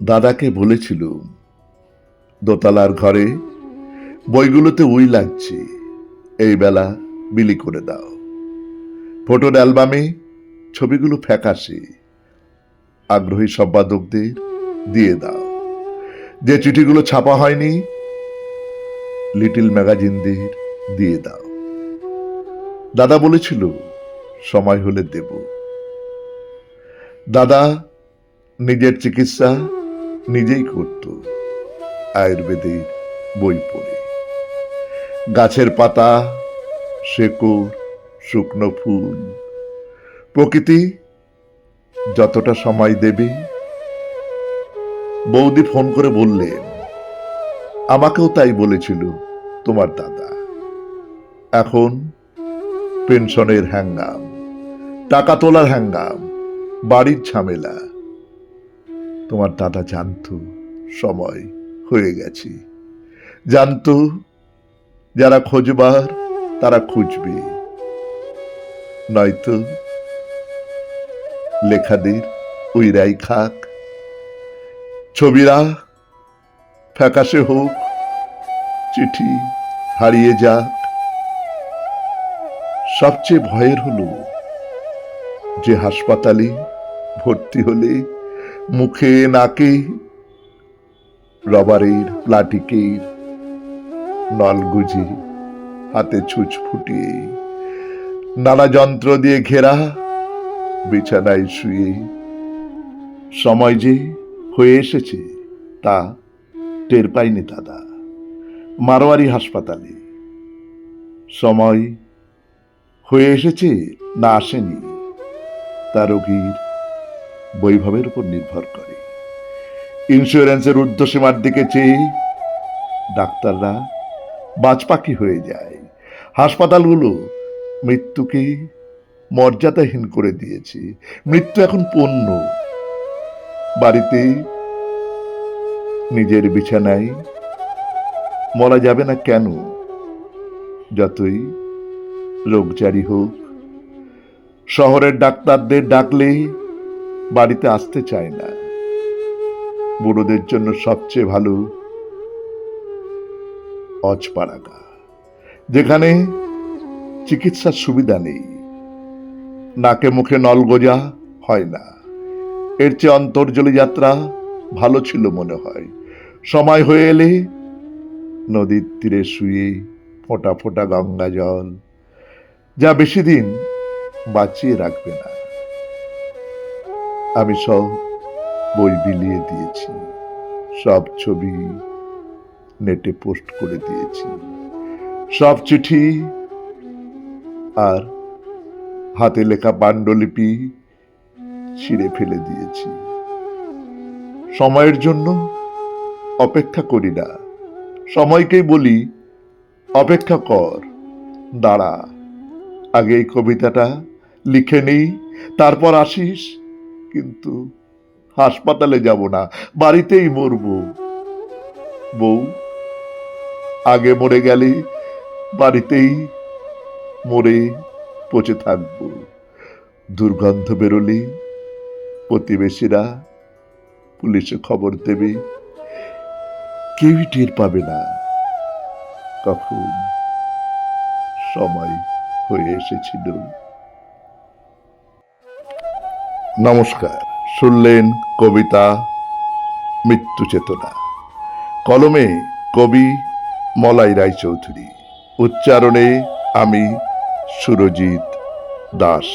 দাদাকে বলেছিল দোতলার ঘরে বইগুলোতে উই লাগছে, এই বেলা বিলি করে দাও। ফটোর অ্যালবামে ছবিগুলো ফ্যাকাশে, আগ্রহী সম্পাদকদের দিয়ে দাও। যে চিঠিগুলো ছাপা হয়নি লিটল ম্যাগাজিনদের দিয়ে দাও। দাদা বলেছিল সময় হলে দেব। দাদা নিজের চিকিৎসা নিজেই করত, আয়ুর্বেদের বই পড়ে। গাছের পাতা, শেকড়, শুকনো ফুল, প্রকৃতি যতটা সময় দেবে। বৌদি ফোন করে বললেন, আমাকেও তাই বলেছিল তোমার দাদা। এখন পেনশনের হ্যাঙ্গাম, টাকা তোলার হ্যাঙ্গাম, বাড়ির ঝামেলা। তোমার দাদা জানতো সময় হয়ে গেছে, জানতো যারা খোঁজবার তারা খুঁজবে, নয়তো লেখাদের উইরাই খাক, ছবিরা ফ্যাকাশে হোক, চিঠি হারিয়ে যাক। সবচেয়ে ভয়ের হলো যে হাসপাতালে ভর্তি হলে মুখে নাকে রবারের প্লাটিকের নল গুজে, হাতে ছুঁচ ফুটিয়ে, নানা যন্ত্র দিয়ে ঘেরা বিছানায় শুয়ে সময় যে হয়ে এসেছে তা টের পাইনি দাদা। মারোয়ারি হাসপাতালে সময় হয়ে এসেছে না আসেনি তা রোগীর বৈভবের উপর নির্ভর করে। ইন্স্যুরেন্সের ঊর্ধ্বসীমার দিকে চেয়ে ডাক্তাররা বাজপাখি হয়ে যায়। হাসপাতালগুলো মৃত্যুকে মর্যাদাহীন করে দিয়েছে। মৃত্যু এখন পণ্য। বাড়িতে নিজের বিছানায় মরা যাবে না কেন? যতই রোগ জারি হোক, শহরের ডাক্তারদের ডাকলে বাড়িতে আসতে চায় না। বুড়োদের জন্য সবচেয়ে ভালো অজপাড়াগা, যেখানে চিকিৎসার সুবিধা নেই, নাকে মুখে নলগোজা হয় না। এর চেয়ে অন্তর্জলি যাত্রা ভালো ছিল মনে হয়। সময় হয়ে এলে নদীর তীরে শুয়ে ফোঁটা ফোঁটা গঙ্গা জল, যা বেশি দিন বাঁচিয়ে রাখবে না। আমি সব বই বিলিয়ে দিয়েছি, সব ছবি নেটে পোস্ট করে দিয়েছি, সব চিঠি আর হাতে লেখা পাণ্ডুলিপি ছিঁড়ে ফেলে দিয়েছি। সময়ের জন্য অপেক্ষা করি না, সময়কেই বলি অপেক্ষা কর, দাঁড়া, আগে এই কবিতাটা লিখে নেই, তারপর আসিস। কিন্তু হাসপাতালে যাব না, বাড়িতেই মরব। বউ, আগে মরে গেলে বাড়িতেই মরে পচে থাকব। দুর্গন্ধ বেরোলে প্রতিবেশীরা পুলিশে খবর দেবে, কেউই টের পাবে না কখন সময় হয়ে এসেছিল। নমস্কার, শুনলেন কবিতা মৃত্যু চেতনা। কলমে কবি মলাই রায়চৌধুরী, উচ্চারণে আমি সুরজিৎ দাস।